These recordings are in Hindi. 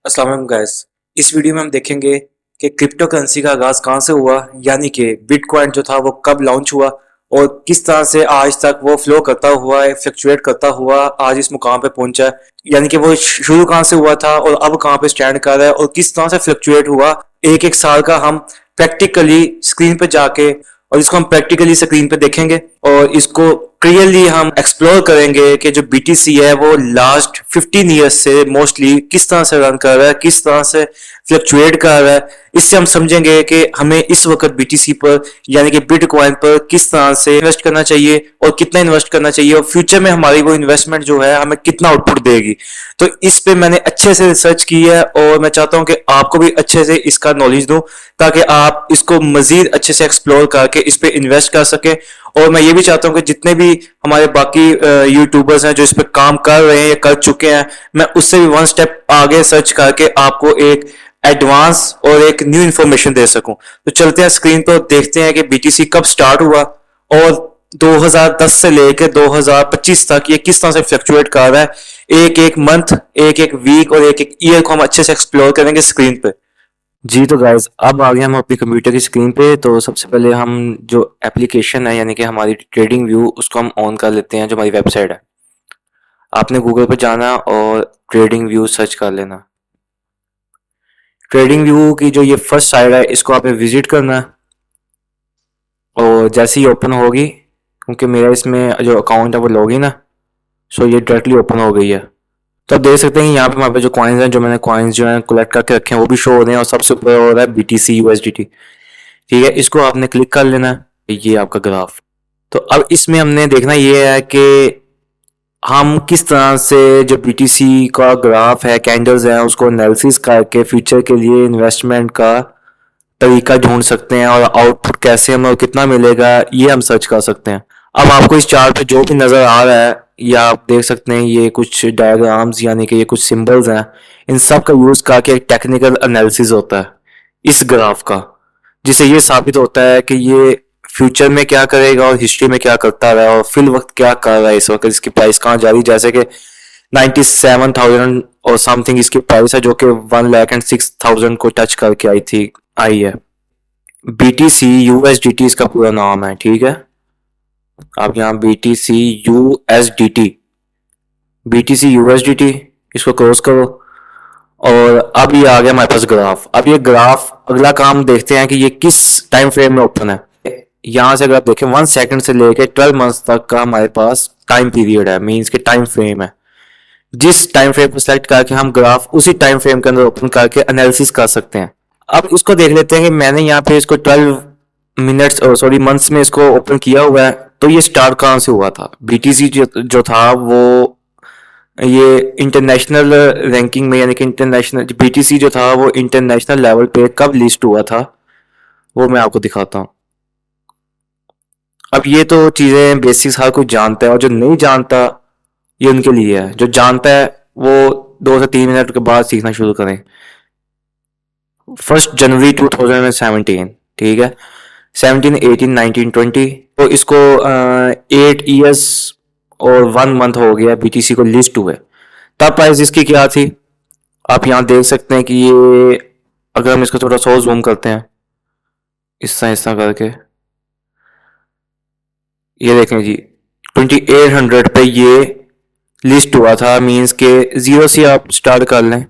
अस्सलाम वालेकुम गाइस। इस वीडियो में हम देखेंगे कि क्रिप्टो करेंसी का आगाज कहाँ से हुआ, यानी कि बिटकॉइन जो था वो कब लॉन्च हुआ और किस तरह से आज तक वो फ्लो करता हुआ है, फ्लक्चुएट करता हुआ आज इस मुकाम पे पहुंचा है। यानी कि वो शुरू कहाँ से हुआ था और अब कहाँ पे स्टैंड कर रहा है और किस तरह से फ्लक्चुएट हुआ। एक एक साल का हम प्रैक्टिकली स्क्रीन पे जाके और इसको हम प्रैक्टिकली स्क्रीन पे देखेंगे और इसको क्लियरली हम एक्सप्लोर करेंगे कि जो बीटीसी है वो लास्ट 15 ईयर्स से मोस्टली किस तरह से रन कर रहा है, किस तरह से फ्लक्चुएट कर रहा है। इससे हम समझेंगे कि हमें इस वक्त बीटीसी पर यानी कि बिटकॉइन पर किस तरह से इन्वेस्ट करना चाहिए और कितना इन्वेस्ट करना चाहिए और फ्यूचर में हमारी वो इन्वेस्टमेंट जो है हमें कितना आउटपुट देगी। तो इस पे मैंने अच्छे से रिसर्च की है और मैं चाहता हूं कि आपको भी अच्छे से इसका नॉलेज दूं ताकि आप इसको मजीद अच्छे से एक्सप्लोर करके इस पे इन्वेस्ट कर सके। और मैं ये भी चाहता हूं कि जितने भी हमारे बाकी यूट्यूबर्स हैं जो इस पे काम कर रहे हैं या कर चुके हैं, मैं उससे भी वन स्टेप आगे सर्च करके आपको एक एडवांस और एक न्यू इन्फॉर्मेशन दे सकूं। तो चलते हैं स्क्रीन पर, देखते हैं कि बीटीसी कब स्टार्ट हुआ और 2010 से लेकर 2025 तक ये किस तरह से फ्लक्चुएट कर रहा है। एक एक मंथ, एक एक वीक और एक एक ईयर को हम अच्छे से एक्सप्लोर करेंगे स्क्रीन पे। जी तो गाइज अब आ गए हम अपनी कंप्यूटर की स्क्रीन पे। तो सबसे पहले हम जो एप्लीकेशन है यानी कि हमारी ट्रेडिंग व्यू उसको हम ऑन कर लेते हैं। जो हमारी वेबसाइट है, आपने गूगल पे जाना और ट्रेडिंग व्यू सर्च कर लेना। ट्रेडिंग व्यू की जो ये फर्स्ट साइड है इसको आपने विजिट करना है और जैसे ही ओपन होगी, क्योंकि मेरा इसमें जो अकाउंट है वो लॉगिन है, सो ये डायरेक्टली ओपन हो गई है। तो आप देख सकते हैं यहाँ पे हमारे पे जो कॉइन्स हैं, जो मैंने कॉइन्स जो है कलेक्ट करके रखे हैं वो भी शो हो रहे हैं और सबसे ऊपर हो रहा है बीटीसी यूएसडीटी। ठीक है, इसको आपने क्लिक कर लेना है। ये आपका ग्राफ। तो अब इसमें हमने देखना ये है कि हम किस तरह से जो बीटीसी का ग्राफ है, कैंडल्स है, उसको एनालिसिस करके फ्यूचर के लिए इन्वेस्टमेंट का तरीका ढूंढ सकते हैं और आउटपुट कैसे हमें और कितना मिलेगा ये हम सर्च कर सकते हैं। अब आपको इस चार्ट पे जो भी नजर आ रहा है या आप देख सकते हैं, ये कुछ डायग्राम्स यानी कि ये कुछ सिंबल्स हैं, इन सब का यूज करके एक टेक्निकल एनालिसिस होता है इस ग्राफ का, जिससे ये साबित होता है कि ये फ्यूचर में क्या करेगा और हिस्ट्री में क्या करता रहा और फिल वक्त क्या कर रहा है, इस वक्त इसकी प्राइस कहाँ जा रही है। जैसे कि 97,000 और समथिंग इसकी प्राइस है, जो कि 1,06,000 को टच करके आई है। बीटीसी यूएसडीटी इसका पूरा नाम है। ठीक है, आप यहाँ बीटीसी यूएसडीटी इसको क्लोज करो और अब ये आ गया हमारे पास ग्राफ। अब ये ग्राफ, अगला काम देखते हैं कि ये किस टाइम फ्रेम में ओपन है। यहाँ से अगर आप देखें 1 सेकंड से लेकर 12 मंथ्स तक का हमारे पास टाइम पीरियड है, मीन्स के टाइम फ्रेम है। जिस टाइम फ्रेम को सिलेक्ट करके हम ग्राफ उसी टाइम फ्रेम के अंदर ओपन करके एनालिसिस कर सकते हैं। अब इसको देख लेते हैं कि मैंने यहाँ पे इसको 12 मिनट्स सॉरी मंथ्स में इसको ओपन किया हुआ है। तो ये स्टार्ट कहाँ से हुआ था? बीटीसी जो था वो ये इंटरनेशनल रैंकिंग में, यानी कि इंटरनेशनल बीटीसी जो था वो इंटरनेशनल लेवल पे कब लिस्ट हुआ था वो मैं आपको दिखाता हूँ। अब ये तो चीजें बेसिक्स हर कोई जानता है और जो नहीं जानता ये उनके लिए है। जो जानता है वो 2 से 3 मिनट के बाद सीखना शुरू करें। 1 जनवरी 2017, ठीक है, 17, 18, 19, 20, तो इसको 8 ईयर्स और 1 मंथ हो गया बीटीसी को लिस्ट हुए। तब प्राइस इसकी क्या थी आप यहाँ देख सकते हैं कि ये, अगर हम इसको थोड़ा सा जूम करते हैं इस तरह करके, ये देखें जी 2800 पे ये लिस्ट हुआ था। मींस के 0 से आप स्टार्ट कर लें।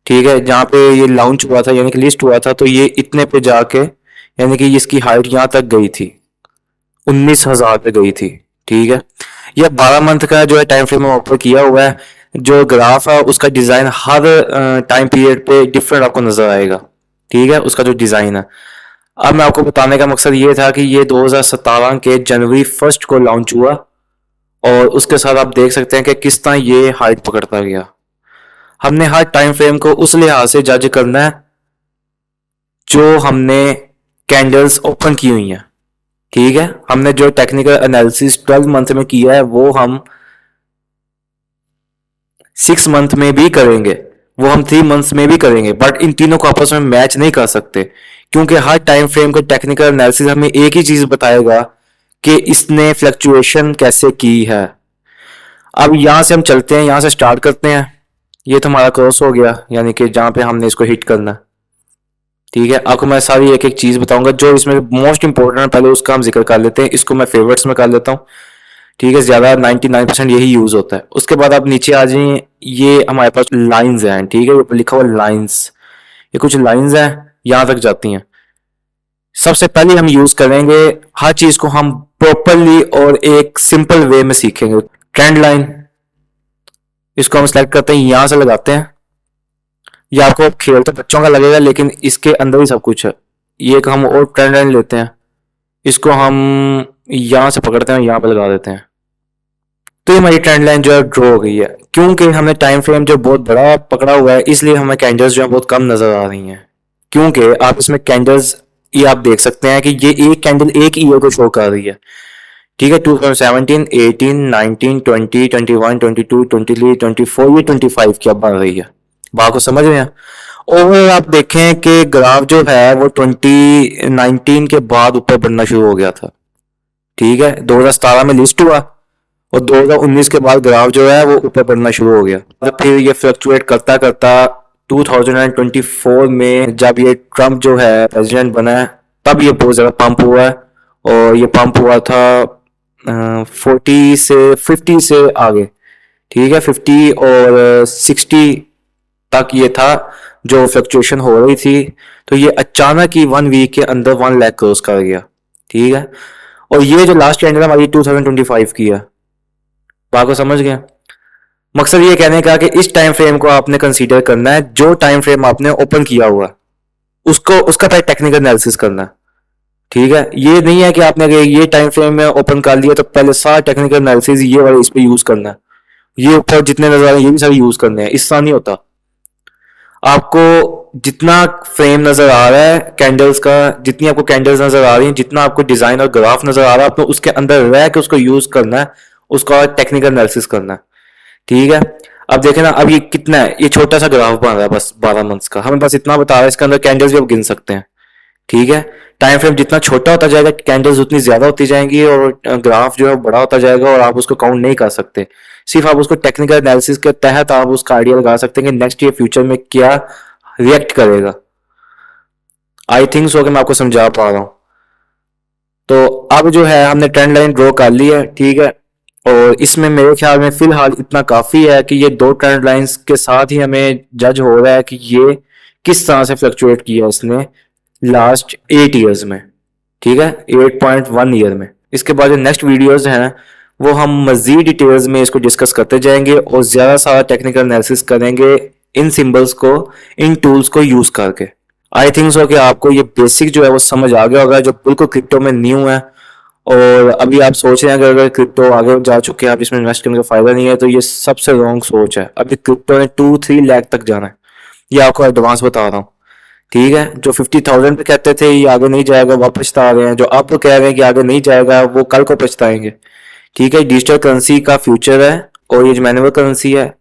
ठीक है, जहाँ पे ये लॉन्च हुआ था यानी कि लिस्ट हुआ था, तो ये इतने पे जाके यानी कि इसकी हाइट यहाँ तक गई थी, 19,000 पे गई थी। ठीक है, यह 12 मंथ का जो है टाइम फ्रेम में ऑफर किया हुआ है। जो ग्राफ है उसका डिजाइन हर टाइम पीरियड पे डिफरेंट आपको नजर आएगा। ठीक है, उसका जो डिजाइन है। अब मैं आपको बताने का मकसद ये था कि ये 2017 के जनवरी 1 को लॉन्च हुआ और उसके साथ आप देख सकते हैं कि किस तरह ये हाइट पकड़ता गया। हमने हर टाइम फ्रेम को उस लिहाज से जज करना है जो हमने कैंडल्स ओपन की हुई हैं। ठीक है, हमने जो टेक्निकल एनालिसिस 12 मंथ में किया है वो हम 6 मंथ में भी करेंगे, वो हम 3 मंथ्स में भी करेंगे, बट इन तीनों को आपस में मैच नहीं कर सकते क्योंकि हर टाइम फ्रेम का टेक्निकल एनालिसिस हमें एक ही चीज बताएगा कि इसने फ्लक्चुएशन कैसे की है। अब यहां से हम चलते हैं, यहां से स्टार्ट करते हैं। ये तो हमारा क्रॉस हो गया, यानी कि जहाँ पे हमने इसको हिट करना है। ठीक है, आपको मैं सारी एक एक चीज बताऊंगा जो इसमें मोस्ट इंपॉर्टेंट है, पहले उसका हम जिक्र कर लेते हैं। इसको मैं फेवरेट्स में कर लेता हूँ। ठीक है, ज्यादा 99% यही यूज होता है। उसके बाद आप नीचे आ जाइए, ये हमारे पास लाइंस हैं। ठीक है, ऊपर लिखा हुआ लाइंस, ये कुछ लाइंस हैं, यहाँ तक जाती हैं। सबसे पहले हम यूज करेंगे, हर चीज को हम प्रॉपरली और एक सिंपल वे में सीखेंगे। ट्रेंड लाइन, इसको हम सिलेक्ट करते हैं, यहां से लगाते हैं। ये आपको खेल तो बच्चों का लगेगा, लेकिन इसके अंदर ही सब कुछ है। ये एक हम और ट्रेंड लाइन लेते हैं, इसको हम यहां से पकड़ते हैं, यहां पर लगा देते हैं। तो ये हमारी ट्रेंड लाइन जो है ड्रॉ हो गई है। क्योंकि हमने टाइम फ्रेम जो बहुत बड़ा पकड़ा हुआ है, इसलिए हमें कैंडल्स जो है बहुत कम नजर आ रही हैं। क्योंकि आप इसमें कैंडल्स, ये आप देख सकते हैं कि ये एक कैंडल एक ईयर को शो कर रही है। ठीक है, 2017, 18, 19, 20, 21, 22, 23, 24, ये 25 की अब बन रही है। बात को समझ रहे हैं? और आप देखें कि ग्राफ जो है वो 2019 के बाद ऊपर बढ़ना शुरू हो गया था। ठीक है, 2017 में लिस्ट हुआ और 2019 के बाद ग्राफ जो है वो ऊपर बढ़ना शुरू हो गया। तो फिर ये फ्लक्चुएट करता करता 2024 में जब ये ट्रम्प जो है प्रेसिडेंट बना है, तब ये बहुत ज्यादा पंप हुआ है। और ये पंप हुआ था 40 से 50 से आगे। ठीक है, 50 और 60 तक ये था जो फ्लक्चुएशन हो रही थी। तो ये अचानक ही 1 वीक के अंदर 1 लाख क्रॉस कर गया। ठीक है, और ये जो लास्ट कैंडल हमारी 2025 की है। बात को समझ गए? मकसद ये कहने का कि इस टाइम फ्रेम को आपने कंसीडर करना है, जो टाइम फ्रेम आपने ओपन किया हुआ उसको, उसका पहले टेक्निकल एनालिसिस करना है। ठीक है, ये नहीं है कि आपने अगर ये टाइम फ्रेम में ओपन कर लिया तो पहले सारा टेक्निकल एनालिसिस ये वाले इस पे यूज करना है, ये ऊपर जितने नजर आ रहे हैं ये भी सारे यूज करने हैं। इससा नहीं होता। आपको जितना फ्रेम नजर आ रहा है कैंडल्स का, जितनी आपको कैंडल्स नजर आ रही हैं, जितना आपको डिजाइन और ग्राफ नजर आ रहा है, आपको उसके अंदर रह के उसको यूज करना है, उसका टेक्निकल एनालिसिस करना है। ठीक है, अब देखें ना, अब ये कितना है, ये छोटा सा ग्राफ बन रहा है बस 12 मंथ्स का, हमें बस इतना बता रहा है, इसके अंदर कैंडल्स भी आप गिन सकते हैं। ठीक है, टाइम फ्रेम जितना छोटा होता जाएगा कैंडल्स उतनी ज्यादा होती जाएंगी और ग्राफ जो है बड़ा होता जाएगा और आप उसको काउंट नहीं कर सकते। सिर्फ आप उसको टेक्निकल एनालिसिस के तहत आप उसका आइडिया लगा सकते हैं कि नेक्स्ट ईयर फ्यूचर में क्या रिएक्ट करेगा। आई थिंक सो कि मैं आपको समझा पा रहा हूँ। तो अब जो है हमने ट्रेंड लाइन ड्रॉ कर ली है। ठीक है, और इसमें मेरे ख्याल में फिलहाल इतना काफी है कि ये दो ट्रेंड लाइंस के साथ ही हमें जज हो रहा है कि ये किस तरह से फ्लक्चुएट किया इसने लास्ट 8 ईयर्स में। ठीक है, 8.1 ईयर में। इसके बाद जो नेक्स्ट वीडियोस हैं वो हम मजीद डिटेल्स में इसको डिस्कस करते जाएंगे और ज्यादा सारा टेक्निकल एनालिसिस करेंगे इन सिंबल्स को, इन टूल्स को यूज करके। आई थिंक सो कि आपको ये बेसिक जो है वो समझ आ गया होगा, जो बिल्कुल क्रिप्टो में न्यू है। और अभी आप सोच रहे हैं कि अगर क्रिप्टो आगे जा चुके हैं, आप इसमें इन्वेस्ट करने का फायदा नहीं है, तो ये सबसे रॉन्ग सोच है। अभी क्रिप्टो ने 2-3 लाख तक जाना है, ये आपको एडवांस बता रहा हूँ। ठीक है, जो 50,000 पे कहते थे ये आगे नहीं जाएगा, वापस पछता रहे हैं। जो अब कह रहे हैं कि आगे नहीं जाएगा, वो कल को पछताएंगे। ठीक है, डिजिटल करेंसी का फ्यूचर है और ये जो मैनुअल करेंसी है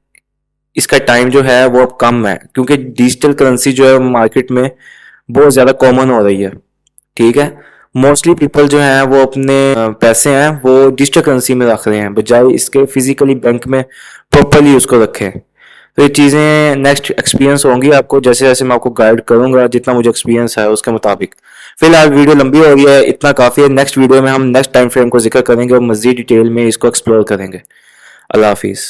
इसका टाइम जो है वो अब कम है, क्योंकि डिजिटल करेंसी जो है मार्केट में बहुत ज्यादा कॉमन हो रही है। ठीक है, मोस्टली पीपल जो हैं वो अपने पैसे हैं वो डिजिटल करेंसी में रख रहे हैं, बजाय इसके फिजिकली बैंक में प्रॉपरली उसको रखें। तो ये चीज़ें नेक्स्ट एक्सपीरियंस होंगी आपको, जैसे जैसे मैं आपको गाइड करूंगा, जितना मुझे एक्सपीरियंस है उसके मुताबिक। फिलहाल वीडियो लंबी हो रही है, इतना काफ़ी है। नेक्स्ट वीडियो में हम नेक्स्ट टाइम फ्रेम को जिक्र करेंगे और मजीद डिटेल में इसको एक्सप्लोर करेंगे। अल्लाह हाफिज़।